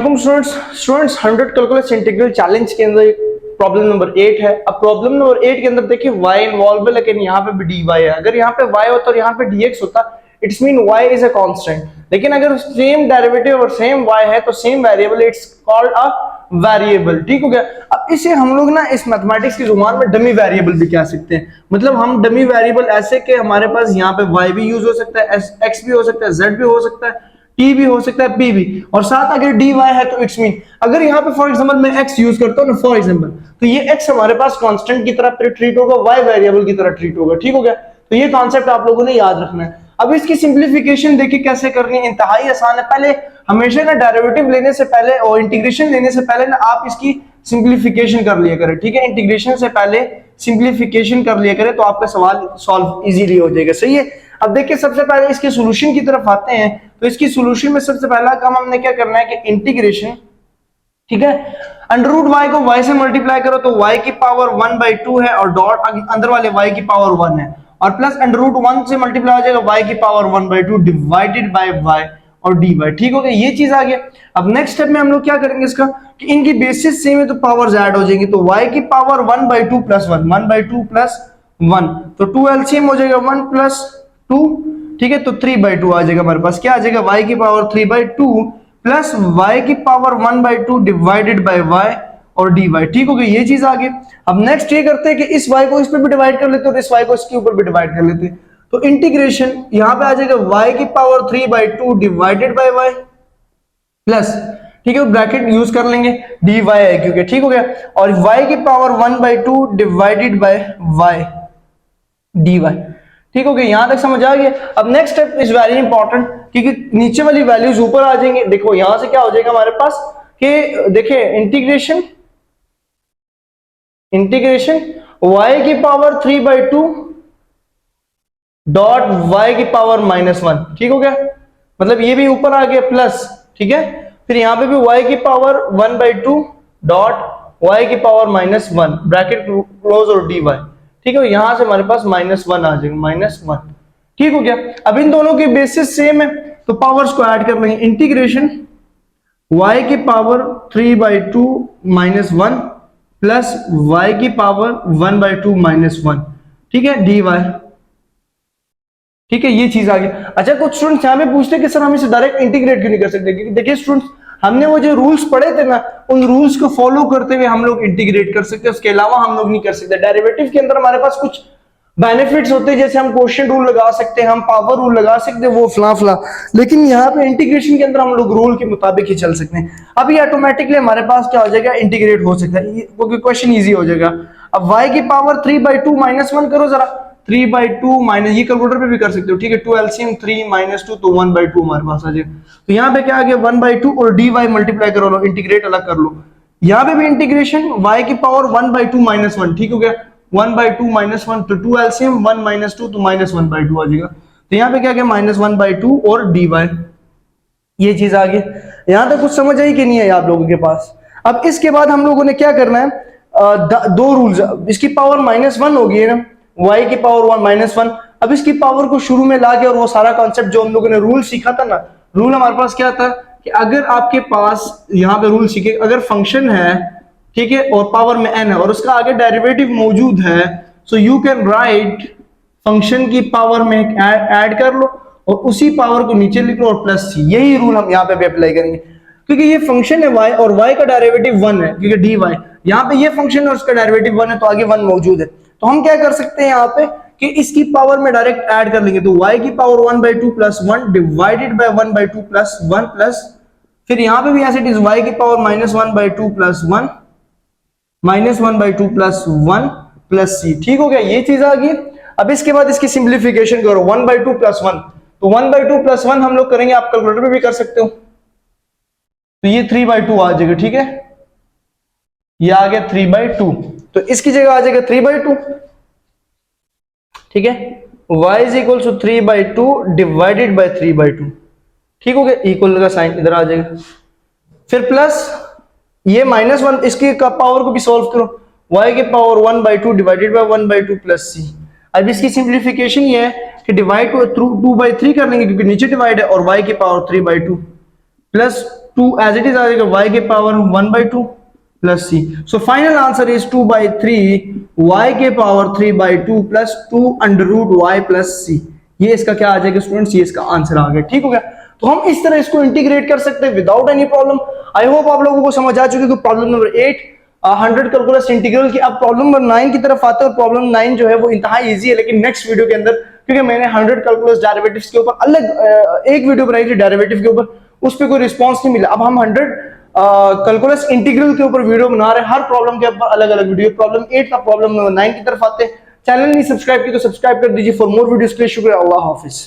Students 100 calculus integral challenge के अंदर problem number 8 है। अब प्रॉब्लम नंबर 8 के अंदर देखिए y इन्वॉल्व है, लेकिन यहाँ पे भी dy है। अगर यहाँ पे y होता और यहाँ पे dx होता, it's mean y is a constant. लेकिन अगर सेम डेरिवेटिव और सेम y है तो same variable, it's called a variable. ठीक हो गया। अब इसे हम लोग ना इस मैथमेटिक्स की जुबान में डमी वेरिएबल भी कह सकते हैं। मतलब हम डमी वेरिएबल ऐसे कि हमारे पास यहाँ पे y भी यूज हो सकता है, x भी हो सकता है, z भी हो सकता है, t भी हो सकता है, p भी, और साथ अगर dy है तो इट्स मीन अगर यहाँ पे फॉर एग्जांपल मैं x यूज करता हूँ ना फॉर एग्जांपल, तो ये x हमारे पास कांस्टेंट की तरह ट्रीट होगा, y वेरिएबल की तरह ट्रीट होगा। ठीक हो गया। तो ये कॉन्सेप्ट आप लोगों ने याद रखना है। अब इसकी सिंप्लीफिकेशन देखिए कैसे करनी है, इंतहाई आसान है। पहले हमेशा ना डेरिवेटिव लेने से पहले और इंटीग्रेशन लेने से पहले ना आप इसकी सिंप्लीफिकेशन कर लिया करें। ठीक है, इंटीग्रेशन से पहले सिंप्लीफिकेशन कर लिया करें तो आपका सवाल सॉल्व इजीली हो जाएगा। सही है। अब देखिए सबसे पहले इसके सॉल्यूशन की तरफ आते हैं। तो इसकी सॉल्यूशन में सबसे पहला काम हमने क्या करना है कि इंटीग्रेशन, ठीक है, अंडर रूट y को y से मल्टीप्लाई करो तो y की पावर 1/2 है और डॉट अंदर वाले y की पावर 1 है, और प्लस अंडर रूट 1 से मल्टीप्लाई हो जाएगा y की पावर 1/2 डिवाइडेड बाय y और dy। ठीक हो गया, ये चीज आ गया। अब नेक्स्ट स्टेप में हम लोग क्या करेंगे इसका कि इनकी बेसिस सेम है तो पावर्स ऐड हो जाएंगी। तो y की पावर 1/2 प्लस 1, 1/2 प्लस 1, तो 2 एलसीएम हो जाएगा 1 प्लस 2। ठीक है, तो 3/2 आ जाएगा हमारे पास। क्या आ जाएगा, y की पावर 3/2 प्लस y की पावर 1/2 डिवाइडेड बाय y और dy। ठीक हो गया, ये चीज आ गई। अब नेक्स्ट ये करते हैं कि इस y को इस पे भी डिवाइड कर लेते हैं और इस y को इसके ऊपर भी डिवाइड कर लेते हैं। तो इंटीग्रेशन यहाँ पे आ जाएगा y की power 3/2 divided bye y plus, ठीक है, ब्रैकेट यूज कर लेंगे, dy है क्योंकि। ठीक हो गया, और y की power 1/2 divided by y dy। ठीक हो गया, यहां तक समझ आ गया। अब next step is very important क्योंकि नीचे वाली वैल्यूज ऊपर आ जाएंगे। देखो यहां से क्या हो जाएगा हमारे पास कि देखिए इंटीग्रेशन y की पावर 3/2 डॉट y की पावर -1। ठीक हो गया, मतलब ये भी ऊपर आ गया प्लस। ठीक है, फिर यहां पे भी y की पावर 1/2 डॉट y की पावर -1 ब्रैकेट क्लोज और dy। ठीक है, यहां से हमारे पास -1 आ जाएगा, -1। ठीक हो गया। अब इन दोनों की बेसिस सेम है तो पावर्स को ऐड कर लेंगे। इंटीग्रेशन y की पावर 3/2 -1 प्लस y की पावर 1/2 -1, ठीक है, dy। ठीक है, ये चीज आ गई। अच्छा, कुछ स्टूडेंट्स यहां पे पूछते हैं कि सर हम इसे डायरेक्ट इंटीग्रेट क्यों नहीं कर सकते, क्योंकि देखिए स्टूडेंट्स हमने वो जो रूल्स पढ़े थे ना, उन रूल्स को फॉलो करते हुए हम लोग इंटीग्रेट कर सकते हैं, उसके अलावा हम लोग नहीं कर सकते। डेरिवेटिव के अंदर हमारे पास कुछ बेनिफिट्स होते हैं, जैसे हम क्वोशिएंट रूल लगा सकते हैं, हम पावर रूल लगा सकते हैं, वो फला, लेकिन यहाँ पे इंटीग्रेशन के अंदर हम लोग रूल के मुताबिक ही चल सकते हैं। अब ये ऑटोमेटिकली हमारे पास क्या हो जाएगा, इंटीग्रेट हो सकता है, क्योंकि क्वेश्चन ईजी हो जाएगा। अब y की पावर 3/2 -1 करो जरा, 3/2 माइनस, ये कैलकुलेटर पे भी कर सकते हो। ठीक है, 2 एलसीएम 3 -2 तो 1/2 हमारे पास आ जाएगा। तो यहाँ पे क्या आ गया 1/2 और dy मल्टीप्लाई करो लो, इंटीग्रेट अलग कर लो। यहाँ पे भी इंटीग्रेशन y की पावर 1/2 -1। ठीक हो गया, 1/2 -1 तो 2 एलसीएम 1 -2 तो -1/2 आ जाएगा। तो यहाँ पे क्या गया -1/2 और dy, ये चीज आ गई। यहां तक कुछ समझ आई कि नहीं है आप लोगों के पास। अब इसके बाद हम लोगों ने क्या करना है, दो रूल्स, इसकी पावर -1 होगी है ना, y की पावर 1 -1। अब इसकी पावर को शुरू में ला के और वो सारा कॉन्सेप्ट जो हम लोगों ने रूल सीखा था ना, रूल हमारे पास क्या था कि अगर आपके पास यहाँ पे रूल सीखे, अगर फंक्शन है, ठीक है, और पावर में n है और उसका आगे डेरिवेटिव मौजूद है, so you can write function की पावर में ऐड कर लो और उसी पावर को नीचे लिख लो और प्लस सी। यही रूल हम यहाँ पे भी अप्लाई करेंगे क्योंकि ये फंक्शन है y और y का डेरिवेटिव 1 है, क्योंकि dy यहाँ पे ये फंक्शन है और उसका डेरिवेटिव 1 है तो आगे 1 मौजूद है। तो हम क्या कर सकते हैं यहाँ पे कि इसकी पावर में डायरेक्ट ऐड कर लेंगे। तो y की power 1/2 plus 1 divided by 1/2 plus 1 plus, फिर यहाँ पे भी ऐसे इट इज y की power -1/2 plus 1 -1/2 plus 1 plus c। ठीक हो गया, ये चीज आ गई। अब इसके बाद इसकी सिंप्लीफिकेशन करो, 1/2 प्लस 1, तो 1/2 प्लस 1 हम लोग करेंगे, आप कैलकुलेटर पे भी कर सकते हो, तो ये 3/2 आ जाएगा। ठीक है, ये आ गया 3/2, तो इसकी जगह आ जाएगा 3/2। ठीक है, y is equal to 3/2 divided by 3/2। ठीक हो गया, इक्वल का साइन इधर आ जाएगा, फिर प्लस ये -1, इसकी पावर को भी सॉल्व करो, y की power 1/2 divided by 1/2 plus c। अब इसकी सिंप्लीफिकेशन ये है कि डिवाइड को 2/3 कर लेंगे क्योंकि नीचे डिवाइड है, और y की power 3/2 plus 2 as it is आ जाएगा y के power 1/2 plus c। So final answer is 2/3 y के power 3/2 plus 2 under root y plus c। ये इसका क्या आ जाएगा स्टूडेंट्स, ये इसका आंसर आ गया। ठीक हो गया। तो हम इस तरह इसको इंटीग्रेट कर सकते हैं without any problem. I hope आप लोगों को समझ आ चुकी है। प्रॉब्लम नंबर 8 100 कैलकुलस इंटीग्रल की। अब प्रॉब्लम नंबर 9 की तरफ आते हैं। प्रॉब्लम 9 जो है वो इंतहाई इजी है, लेकिन नेक्स्ट वीडियो के अंदर, क्योंकि मैंने 100 कैलकुलस डेरिवेटिव्स के ऊपर अलग एक वीडियो बनाई थी डेरिवेटिव के ऊपर, उस पर कोई रिस्पॉन्स नहीं मिला। अब हम 100 कैलकुलस इंटीग्रल के ऊपर वीडियो बना रहे हैं, हर प्रॉब्लम के ऊपर अलग अलग वीडियो। प्रॉब्लम 8 का प्रॉब्लम नंबर 9 की तरफ आते हैं। चैनल नहीं सब्सक्राइब की तो सब्सक्राइब कर दीजिए फॉर मोर वीडियोस के लिए। शुक्रिया, अल्लाह हाफिज।